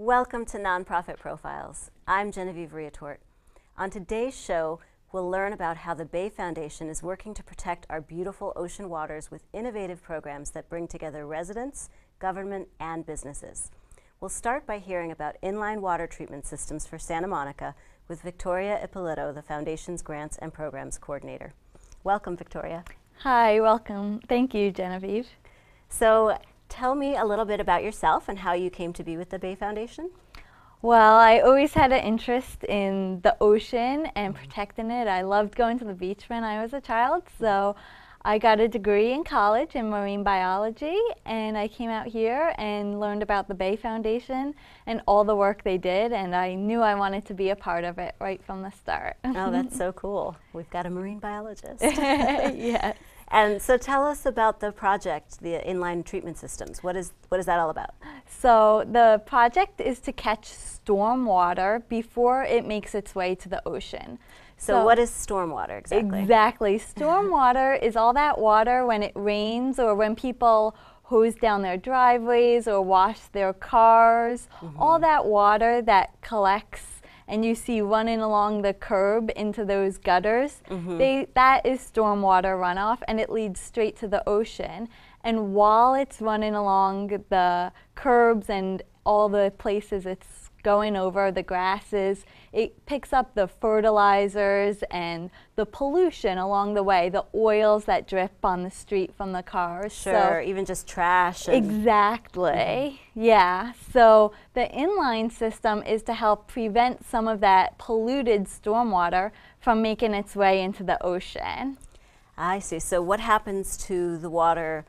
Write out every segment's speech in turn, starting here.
Welcome to Nonprofit Profiles. I'm Genevieve Riutort. On today's show, we'll learn about how the Bay Foundation is working to protect our beautiful ocean waters with innovative programs that bring together residents, government, and businesses. We'll start by hearing about inline water treatment systems for Santa Monica with Victoria Ippolito, the Foundation's Grants and Programs Coordinator. Welcome, Victoria. Hi, welcome. Thank you, Genevieve. So, tell me a little bit about yourself and how you came to be with the Bay Foundation. Well, I always had an interest in the ocean and protecting it. I loved going to the beach when I was a child, so I got a degree in college in marine biology, and I came out here and learned about the Bay Foundation and all the work they did, and I knew I wanted to be a part of it right from the start. Oh, that's so cool. We've got a marine biologist. Yes. And so tell us about the project, the inline treatment systems. What is that all about? So the project is to catch storm water before it makes its way to the ocean. So what is stormwater exactly? Exactly. Stormwater is all that water when it rains or when people hose down their driveways or wash their cars. All that water that collects and you see running along the curb into those gutters, that is stormwater runoff, and it leads straight to the ocean. And while it's running along the curbs and all the places it's going over, the grasses, it picks up the fertilizers and the pollution along the way, the oils that drip on the street from the cars. Sure, so even just trash. Exactly, yeah. So the inline system is to help prevent some of that polluted stormwater from making its way into the ocean. I see. So what happens to the water?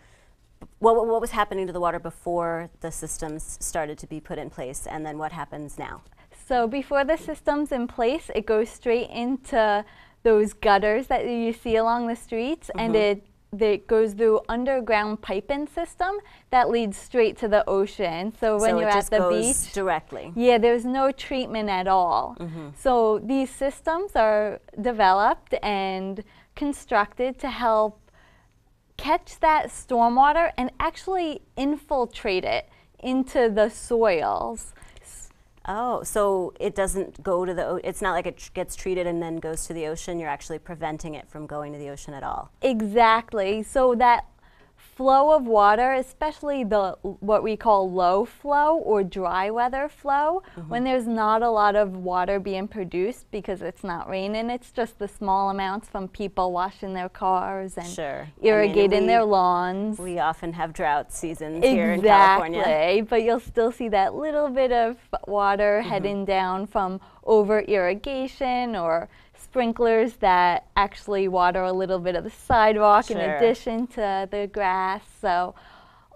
What was happening to the water before the systems started to be put in place, and then what happens now? So before the system's in place, it goes straight into those gutters that you see along the streets, and it goes through underground piping system that leads straight to the ocean. So when you're at the beach, directly. Yeah, there's no treatment at all. So these systems are developed and constructed to help catch that stormwater and actually infiltrate it into the soils. Oh, so it doesn't go to the, it's not like it gets treated and then goes to the ocean. You're actually preventing it from going to the ocean at all. Exactly. So that flow of water, especially the what we call low flow or dry weather flow, when there's not a lot of water being produced because it's not raining, it's just the small amounts from people washing their cars and irrigating their lawns. We often have drought seasons here in California. Exactly, but you'll still see that little bit of water heading down from over irrigation or sprinklers that actually water a little bit of the sidewalk in addition to the grass. So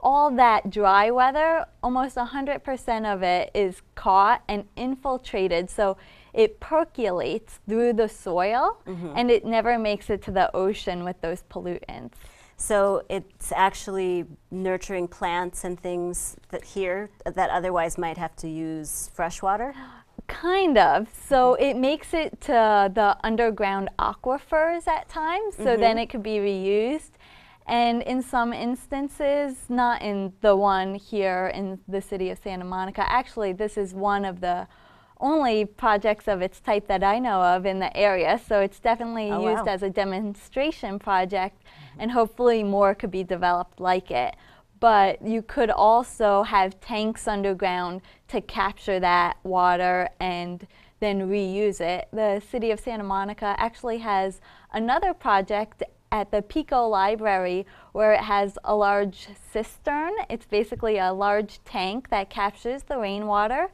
all that dry weather, almost 100% of it is caught and infiltrated. So it percolates through the soil and it never makes it to the ocean with those pollutants. So it's actually nurturing plants and things that otherwise might have to use fresh water? Kind of. So it makes it to the underground aquifers at times, so then it could be reused. And in some instances, not in the one here in the city of Santa Monica, actually this is one of the only projects of its type that I know of in the area, so it's definitely used as a demonstration project, and hopefully more could be developed like it. But you could also have tanks underground to capture that water and then reuse it. The city of Santa Monica actually has another project at the Pico Library where it has a large cistern. It's basically a large tank that captures the rainwater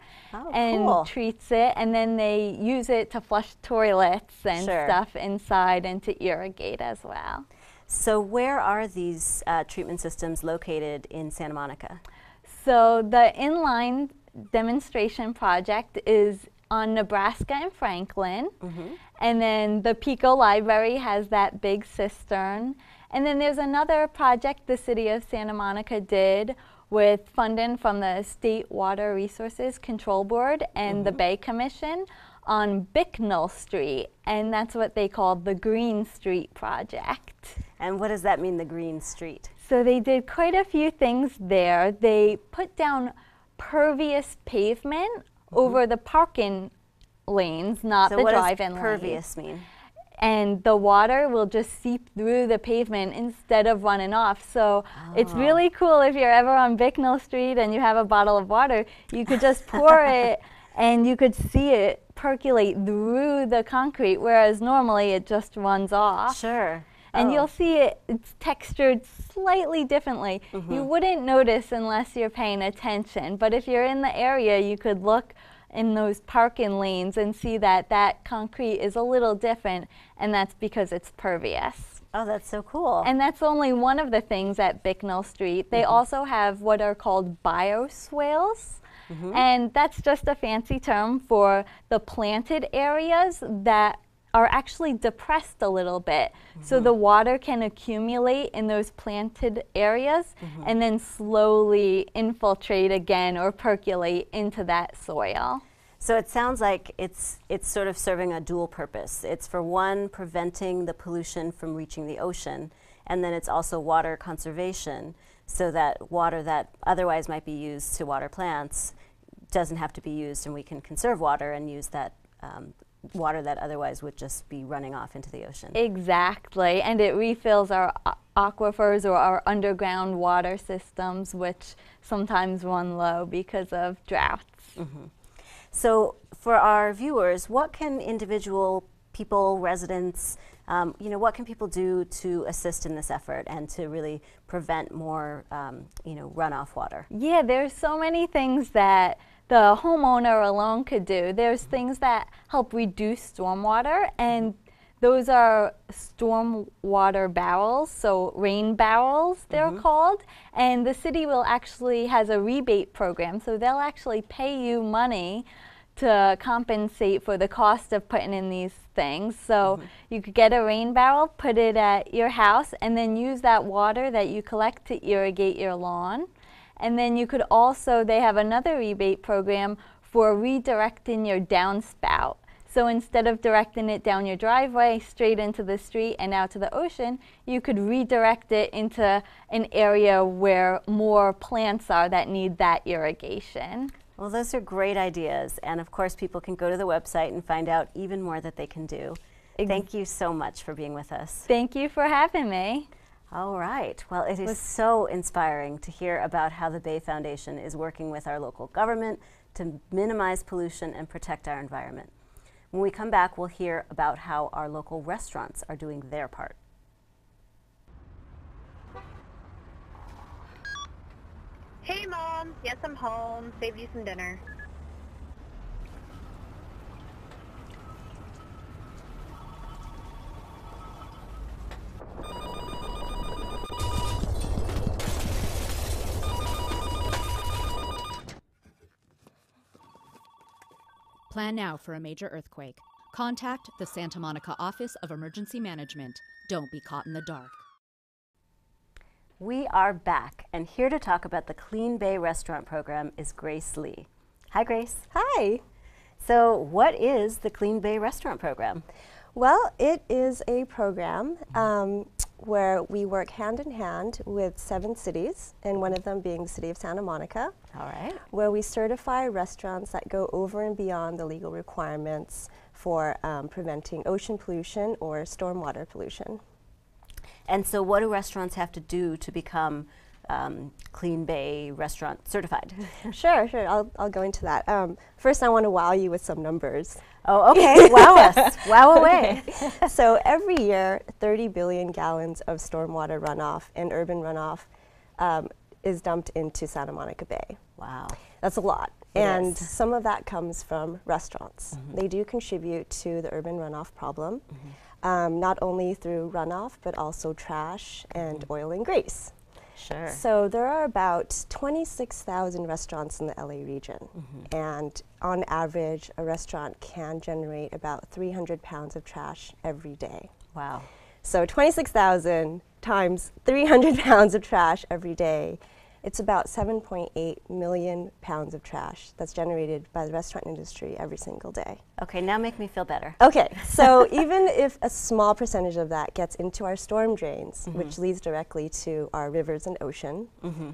and treats it, and then they use it to flush toilets and stuff inside and to irrigate as well. So where are these treatment systems located in Santa Monica? So the inline demonstration project is on Nebraska and Franklin. And then the Pico Library has that big cistern. And then there's another project the city of Santa Monica did with funding from the State Water Resources Control Board and the Bay Commission on Bicknell Street, and that's what they called the Green Street Project. And what does that mean, the Green Street? So they did quite a few things there. They put down pervious pavement over the parking lanes, not the drive-in lanes. So what does pervious mean? And the water will just seep through the pavement instead of running off. So it's really cool if you're ever on Bicknell Street and you have a bottle of water, you could just pour it and you could see it percolate through the concrete, whereas normally it just runs off. Sure. And you'll see it's textured slightly differently. You wouldn't notice unless you're paying attention, but if you're in the area, you could look in those parking lanes and see that that concrete is a little different, and that's because it's pervious. Oh, that's so cool. And that's only one of the things at Bicknell Street. They also have what are called bioswales, and that's just a fancy term for the planted areas that are actually depressed a little bit. So the water can accumulate in those planted areas and then slowly infiltrate again or percolate into that soil. So it sounds like it's sort of serving a dual purpose. It's for one, preventing the pollution from reaching the ocean, and then it's also water conservation, so that water that otherwise might be used to water plants doesn't have to be used, and we can conserve water and use that water that otherwise would just be running off into the ocean. Exactly, and it refills our aquifers or our underground water systems, which sometimes run low because of droughts. So for our viewers, what can individual people, residents, what can people do to assist in this effort and to really prevent more, runoff water? Yeah, there's so many things that the homeowner alone could do. There's things that help reduce stormwater, and those are stormwater barrels, so rain barrels they're called, and the city will actually has a rebate program, so they'll actually pay you money to compensate for the cost of putting in these things. So you could get a rain barrel, put it at your house, and then use that water that you collect to irrigate your lawn. And then you could also, they have another rebate program for redirecting your downspout. So instead of directing it down your driveway straight into the street and out to the ocean, you could redirect it into an area where more plants are that need that irrigation. Well, those are great ideas, and of course people can go to the website and find out even more that they can do. Thank you so much for being with us. Thank you for having me. All right. Well, it is so inspiring to hear about how the Bay Foundation is working with our local government to minimize pollution and protect our environment. When we come back, we'll hear about how our local restaurants are doing their part. Hey, Mom. Yes, I'm home. Saved you some dinner. Plan now for a major earthquake. Contact the Santa Monica Office of Emergency Management. Don't be caught in the dark. We are back, and here to talk about the Clean Bay Restaurant Program is Grace Lee. Hi, Grace. Hi. So what is the Clean Bay Restaurant Program? Well, it is a program where we work hand in hand with 7 cities, and one of them being the city of Santa Monica. All right. Where we certify restaurants that go over and beyond the legal requirements for preventing ocean pollution or stormwater pollution. And so what do restaurants have to do to become Clean Bay Restaurant certified? Sure. I'll go into that. First, I want to wow you with some numbers. Oh, okay. Wow us. Wow away. So every year, 30 billion gallons of stormwater runoff and urban runoff is dumped into Santa Monica Bay. Wow. That's a lot. It and is. Some of that comes from restaurants. They do contribute to the urban runoff problem, not only through runoff, but also trash and oil and grease. Sure. So there are about 26,000 restaurants in the LA region, and on average, a restaurant can generate about 300 pounds of trash every day. Wow. So 26,000 times 300 pounds of trash every day, it's about 7.8 million pounds of trash that's generated by the restaurant industry every single day. Okay, now make me feel better. Okay, so even if a small percentage of that gets into our storm drains, which leads directly to our rivers and ocean,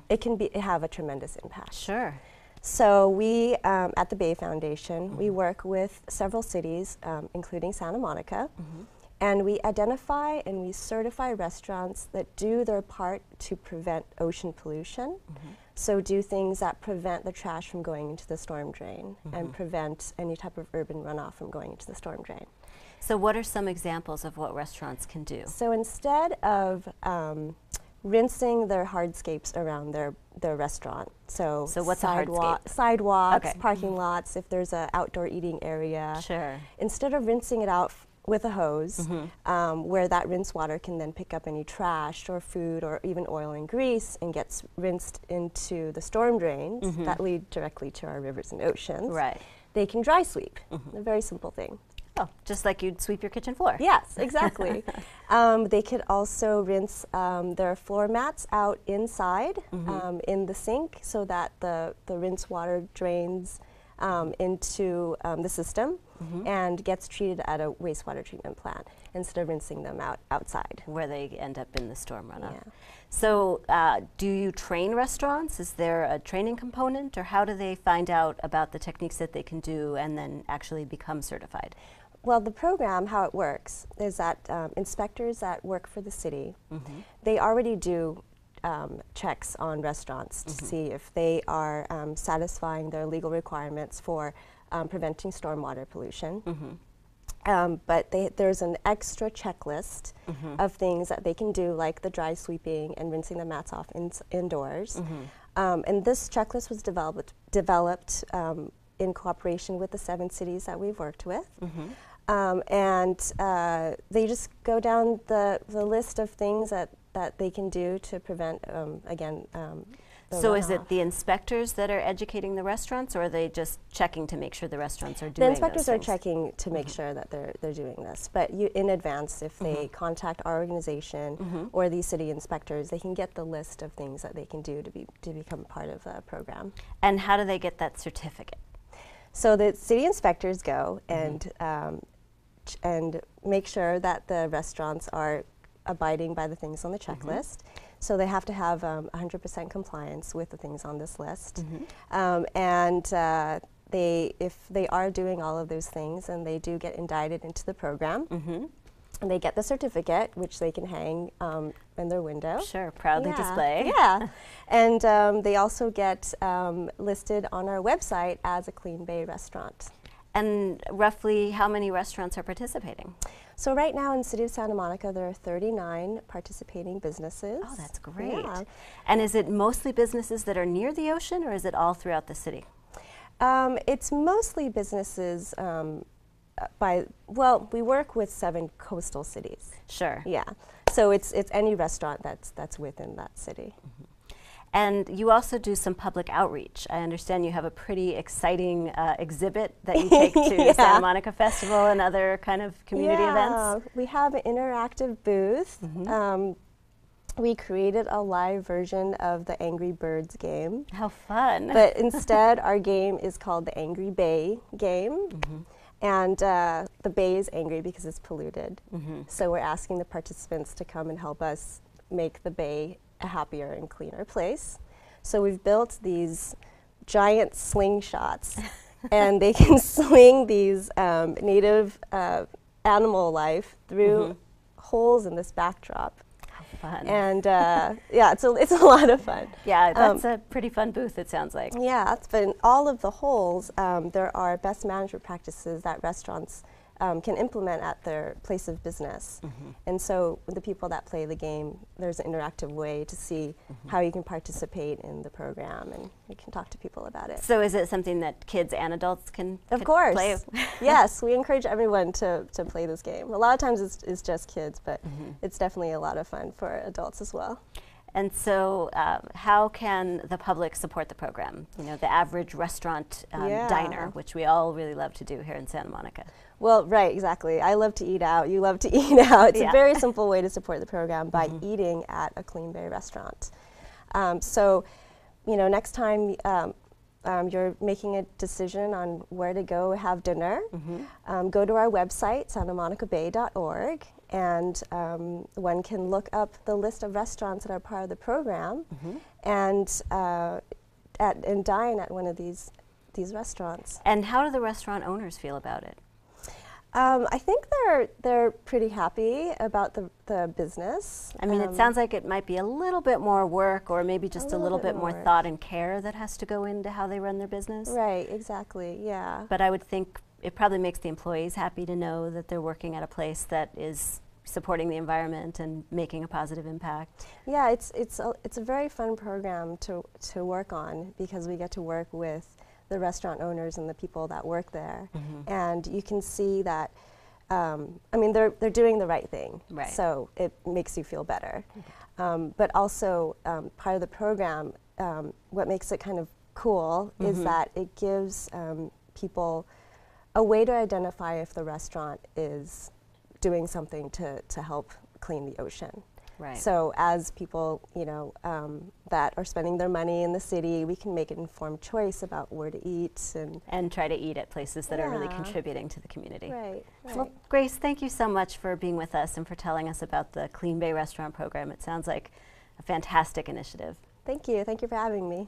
it can have a tremendous impact. Sure. So we, at the Bay Foundation, we work with several cities, including Santa Monica, and we identify and we certify restaurants that do their part to prevent ocean pollution. So do things that prevent the trash from going into the storm drain and prevent any type of urban runoff from going into the storm drain. So what are some examples of what restaurants can do? So instead of rinsing their hardscapes around their restaurant, so what's a hardscape? Sidewalks, parking lots, if there's an outdoor eating area. Sure. Instead of rinsing it out with a hose, where that rinse water can then pick up any trash or food or even oil and grease and gets rinsed into the storm drains that lead directly to our rivers and oceans. Right. They can dry sweep. A very simple thing. Oh, just like you'd sweep your kitchen floor. Yes, exactly. They could also rinse their floor mats out inside in the sink so that the rinse water drains into the system and gets treated at a wastewater treatment plant instead of rinsing them out outside. Where they end up in the storm runoff. Yeah. So do you train restaurants? Is there a training component, or how do they find out about the techniques that they can do and then actually become certified? Well, the program, how it works, is that inspectors that work for the city, they already do checks on restaurants to see if they are satisfying their legal requirements for preventing stormwater pollution. But there's an extra checklist of things that they can do, like the dry sweeping and rinsing the mats off indoors. And this checklist was developed in cooperation with the 7 cities that we've worked with. And they just go down the list of things that they can do to prevent, again, So is it the inspectors that are educating the restaurants, or are they just checking to make sure the restaurants are doing The inspectors those are things? checking to make sure that they're doing this. But in advance, if they contact our organization or these city inspectors, they can get the list of things that they can do to become part of the program. And how do they get that certificate? So the city inspectors go and make sure that the restaurants are abiding by the things on the checklist. So they have to have 100% compliance with the things on this list. And if they are doing all of those things, and they do get indicted into the program, and they get the certificate, which they can hang in their window. Sure, proudly display. Yeah, and they also get listed on our website as a Clean Bay restaurant. And roughly how many restaurants are participating? So right now in the city of Santa Monica, there are 39 participating businesses. Oh, that's great. Yeah. And is it mostly businesses that are near the ocean, or is it all throughout the city? It's mostly businesses we work with 7 coastal cities. Sure. Yeah, so it's any restaurant that's within that city. And you also do some public outreach. I understand you have a pretty exciting exhibit that you take to Santa Monica Festival and other kind of community events. We have an interactive booth. We created a live version of the Angry Birds game. How fun. But instead, our game is called the Angry Bay game. And the bay is angry because it's polluted. So we're asking the participants to come and help us make the bay a happier and cleaner place. So we've built these giant slingshots, and they can sling these native animal life through holes in this backdrop. How fun. And it's a lot of fun. Yeah, that's a pretty fun booth, it sounds like. Yeah, but in all of the holes, there are best management practices that restaurants can implement at their place of business. And so the people that play the game, there's an interactive way to see how you can participate in the program, and you can talk to people about it. So is it something that kids and adults can Of course. play? Yes, we encourage everyone to play this game. A lot of times it's just kids, but it's definitely a lot of fun for adults as well. And so how can the public support the program? You know, the average restaurant diner, which we all really love to do here in Santa Monica. Well, right, exactly. I love to eat out. You love to eat out. It's a very simple way to support the program by eating at a Clean Bay restaurant. So, you know, next time you're making a decision on where to go have dinner, go to our website, santamonicabay.org, and one can look up the list of restaurants that are part of the program and and dine at one of these restaurants. And how do the restaurant owners feel about it? I think they're pretty happy about the business. I mean, it sounds like it might be a little bit more work, or maybe just a little bit more work. thought and care that has to go into how they run their business. Right, exactly, yeah. But I would think it probably makes the employees happy to know that they're working at a place that is supporting the environment and making a positive impact. Yeah, it's a very fun program to work on, because we get to work with the restaurant owners and the people that work there, and you can see that. I mean, they're doing the right thing, right. So it makes you feel better. But also, part of the program, what makes it kind of cool is that it gives people a way to identify if the restaurant is doing something to help clean the ocean. Right. So as people, that are spending their money in the city, we can make an informed choice about where to eat and try to eat at places that are really contributing to the community. Right, right. Well, Grace, thank you so much for being with us and for telling us about the Clean Bay Restaurant Program. It sounds like a fantastic initiative. Thank you. Thank you for having me.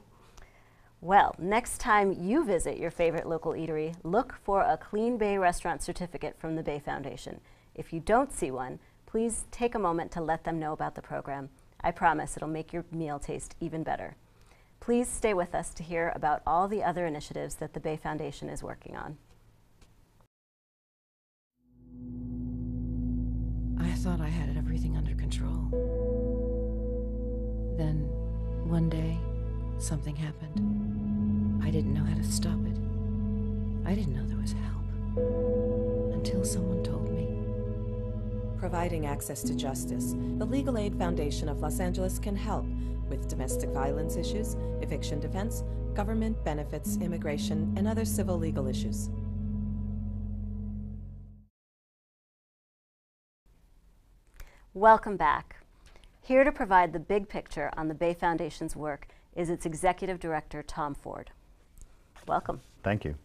Well, next time you visit your favorite local eatery, look for a Clean Bay Restaurant certificate from the Bay Foundation. If you don't see one, please take a moment to let them know about the program. I promise it'll make your meal taste even better. Please stay with us to hear about all the other initiatives that the Bay Foundation is working on. I thought I had everything under control. Then, one day, something happened. I didn't know how to stop it. I didn't know there was help. Until someone told me. Providing access to justice, the Legal Aid Foundation of Los Angeles can help with domestic violence issues, eviction defense, government benefits, immigration, and other civil legal issues. Welcome back. Here to provide the big picture on the Bay Foundation's work is its Executive Director, Tom Ford. Welcome. Thank you.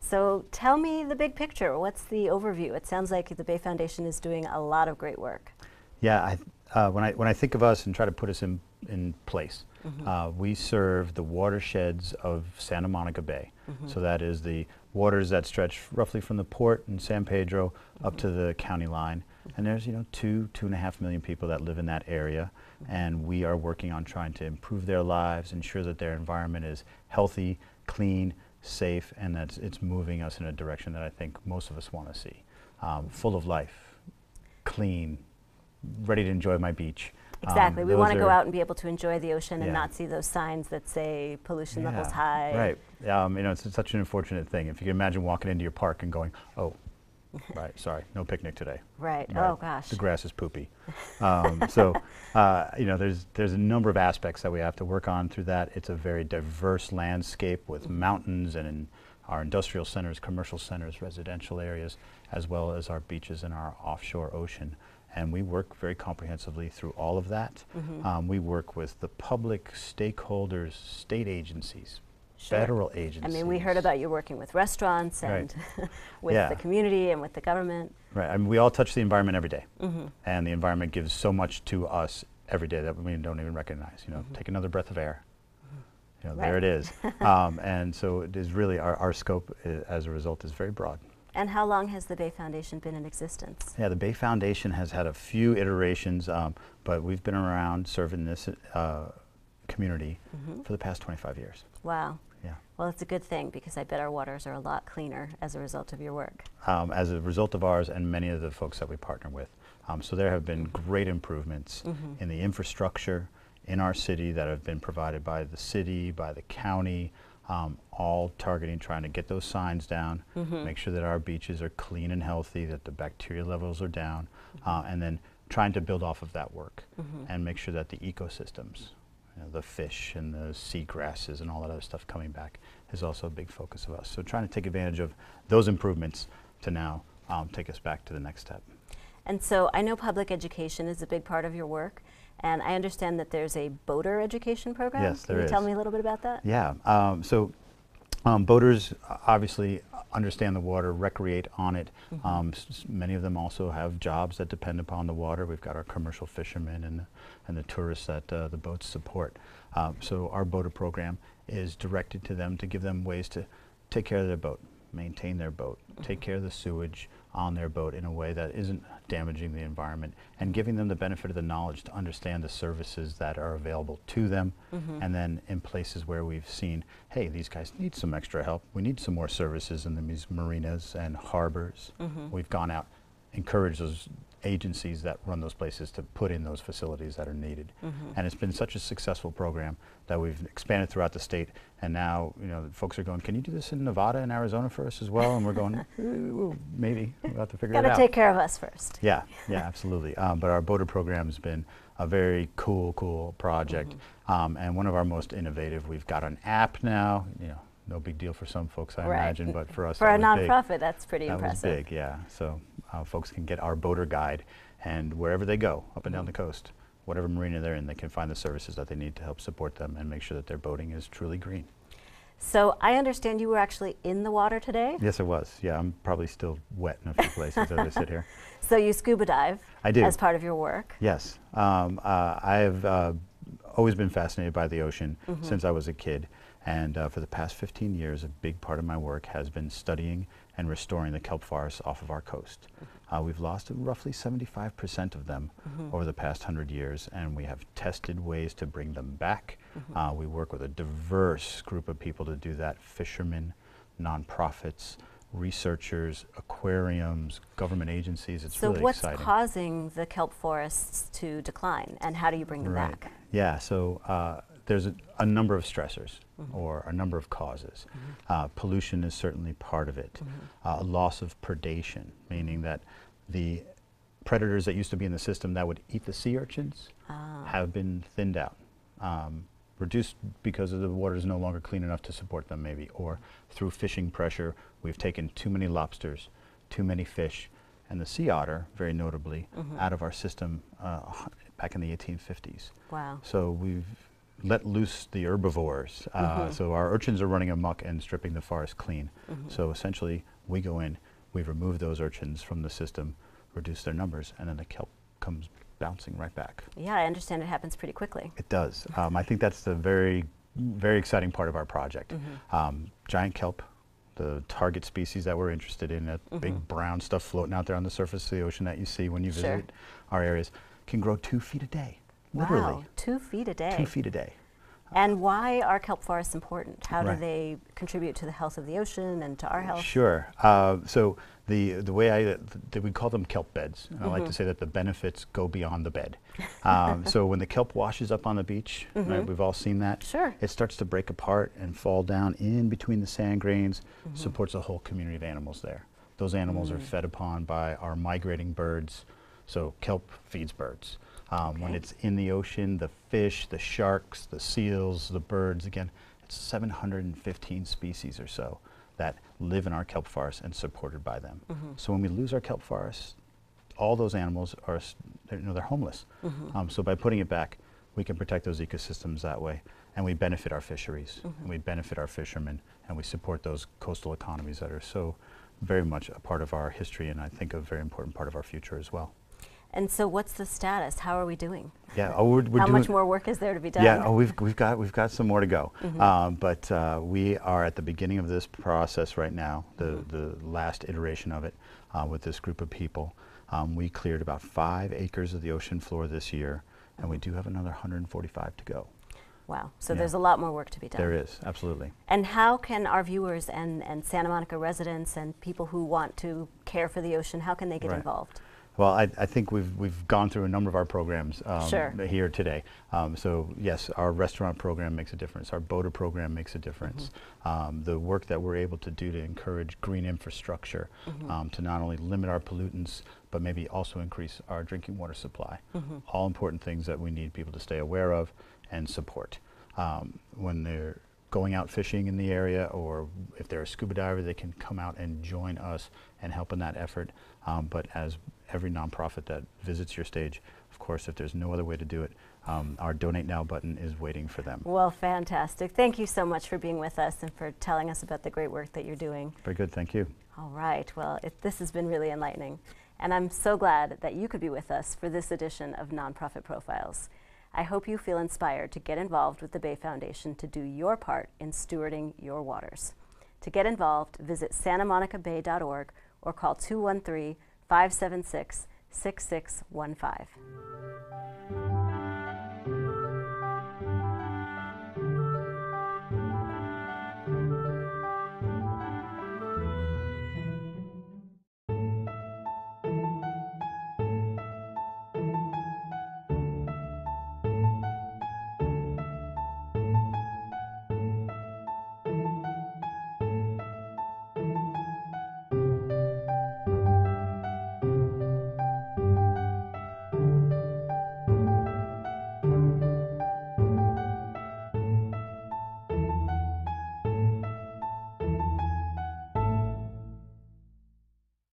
So tell me the big picture. What's the overview? It sounds like the Bay Foundation is doing a lot of great work. Yeah, when I think of us and try to put us in place, we serve the watersheds of Santa Monica Bay. So that is the waters that stretch roughly from the port in San Pedro up to the county line. And there's 2.5 million people that live in that area, and we are working on trying to improve their lives, ensure that their environment is healthy, clean, safe, and that it's moving us in a direction that I think most of us want to see. Full of life, clean, ready to enjoy my beach. Exactly. We want to go out and be able to enjoy the ocean and not see those signs that say pollution levels high. Right. It's such an unfortunate thing. If you can imagine walking into your park and going, oh, right, sorry, no picnic today. Right. Oh gosh. The grass is poopy. There's a number of aspects that we have to work on through that. It's a very diverse landscape with mountains and in our industrial centers, commercial centers, residential areas, as well as our beaches and our offshore ocean. And we work very comprehensively through all of that. We work with the public, stakeholders, state agencies, federal agencies. I mean, we heard about you working with restaurants and with the community and with the government. Right. I mean, we all touch the environment every day. And the environment gives so much to us every day that we don't even recognize. Take another breath of air. There it is. And so it is really, our scope as a result is very broad. And how long has the Bay Foundation been in existence? Yeah, the Bay Foundation has had a few iterations, but we've been around serving this community for the past 25 years. Wow. Yeah. Well, it's a good thing, because I bet our waters are a lot cleaner as a result of your work. As a result of ours and many of the folks that we partner with. So there have been great improvements in the infrastructure in our city that have been provided by the city, by the county, all targeting trying to get those signs down, make sure that our beaches are clean and healthy, that the bacteria levels are down, and then trying to build off of that work and make sure that the ecosystems, the fish and the sea grasses and all that other stuff coming back is also a big focus of us. So trying to take advantage of those improvements to now take us back to the next step. And so I know public education is a big part of your work, and I understand that there's a boater education program. Yes, there is. Can you tell me a little bit about that? Yeah. Boaters obviously understand the water, recreate on it. Many of them also have jobs that depend upon the water. We've got our commercial fishermen and the tourists that the boats support. So our boater program is directed to them to give them ways to take care of their boat, maintain their boat, take care of the sewage on their boat in a way that isn't damaging the environment, and giving them the benefit of the knowledge to understand the services that are available to them. And then in places where we've seen, hey, these guys need some extra help, we need some more services in these marinas and harbors, we've gone out, encouraged those agencies that run those places to put in those facilities that are needed. And it's been such a successful program that we've expanded throughout the state, and now, you know, folks are going, can you do this in Nevada and Arizona for us as well? And we're going, well, maybe, we'll have to figure it out. Got to take care of us first. Yeah, yeah, absolutely. But our boater program has been a very cool project, and one of our most innovative. We've got an app now, you know, no big deal for some folks, I imagine, but for us, for a that was nonprofit, big. that's pretty impressive. That was big, yeah. So folks can get our boater guide, and wherever they go, up and down the coast, whatever marina they're in, they can find the services that they need to help support them and make sure that their boating is truly green. So I understand you were actually in the water today? Yes, it was. Yeah, I'm probably still wet in a few places as I sit here. So you scuba dive I do. as part of your work? Yes. I've always been fascinated by the ocean since I was a kid. And for the past 15 years, a big part of my work has been studying and restoring the kelp forests off of our coast. We've lost roughly 75% of them over the past 100 years, and we have tested ways to bring them back. We work with a diverse group of people to do that: fishermen, nonprofits, researchers, aquariums, government agencies. It's really exciting. So what's causing the kelp forests to decline, and how do you bring them back? Yeah, so there's a number of stressors or a number of causes. Pollution is certainly part of it. A loss of predation, meaning that the predators that used to be in the system that would eat the sea urchins have been thinned out. Reduced because the water is no longer clean enough to support them, maybe, or through fishing pressure, we've taken too many lobsters, too many fish, and the sea otter, very notably, out of our system back in the 1850s. Wow. So we've let loose the herbivores. So our urchins are running amok and stripping the forest clean. So essentially, we go in, we remove those urchins from the system, reduce their numbers, and then the kelp comes bouncing right back. Yeah, I understand it happens pretty quickly. It does. I think that's the very exciting part of our project. Giant kelp, the target species that we're interested in, that big brown stuff floating out there on the surface of the ocean that you see when you visit our areas, can grow 2 feet a day. Literally. Wow, 2 feet a day. 2 feet a day. And why are kelp forests important? How do they contribute to the health of the ocean and to our health? Sure. So the way we call them kelp beds, and I like to say that the benefits go beyond the bed. So when the kelp washes up on the beach, right, we've all seen that. Sure. It starts to break apart and fall down in between the sand grains, supports a whole community of animals there. Those animals are fed upon by our migrating birds. So kelp feeds birds. When it's in the ocean, the fish, the sharks, the seals, the birds, again, it's 715 species or so that live in our kelp forests and supported by them. So when we lose our kelp forests, all those animals are, they're homeless. So by putting it back, we can protect those ecosystems that way, and we benefit our fisheries, and we benefit our fishermen, and we support those coastal economies that are so very much a part of our history, and I think a very important part of our future as well. And so what's the status? How are we doing? Yeah, we're How doing much more work is there to be done? Yeah, we've got some more to go. But we are at the beginning of this process right now, the last iteration of it, with this group of people. We cleared about 5 acres of the ocean floor this year, and we do have another 145 to go. Wow, so there's a lot more work to be done. There is, absolutely. And how can our viewers and Santa Monica residents and people who want to care for the ocean, how can they get involved? Well, I think we've gone through a number of our programs here today. So yes, our restaurant program makes a difference. Our boater program makes a difference. The work that we're able to do to encourage green infrastructure, to not only limit our pollutants, but maybe also increase our drinking water supply. All important things that we need people to stay aware of and support. When they're going out fishing in the area, or if they're a scuba diver, they can come out and join us and help in that effort. But as every nonprofit that visits your stage, of course, if there's no other way to do it, our Donate Now button is waiting for them. Well, fantastic. Thank you so much for being with us and for telling us about the great work that you're doing. Very good, thank you. All right, well, this has been really enlightening. And I'm so glad that you could be with us for this edition of Nonprofit Profiles. I hope you feel inspired to get involved with the Bay Foundation to do your part in stewarding your waters. To get involved, visit santamonicabay.org or call 213-576-6615.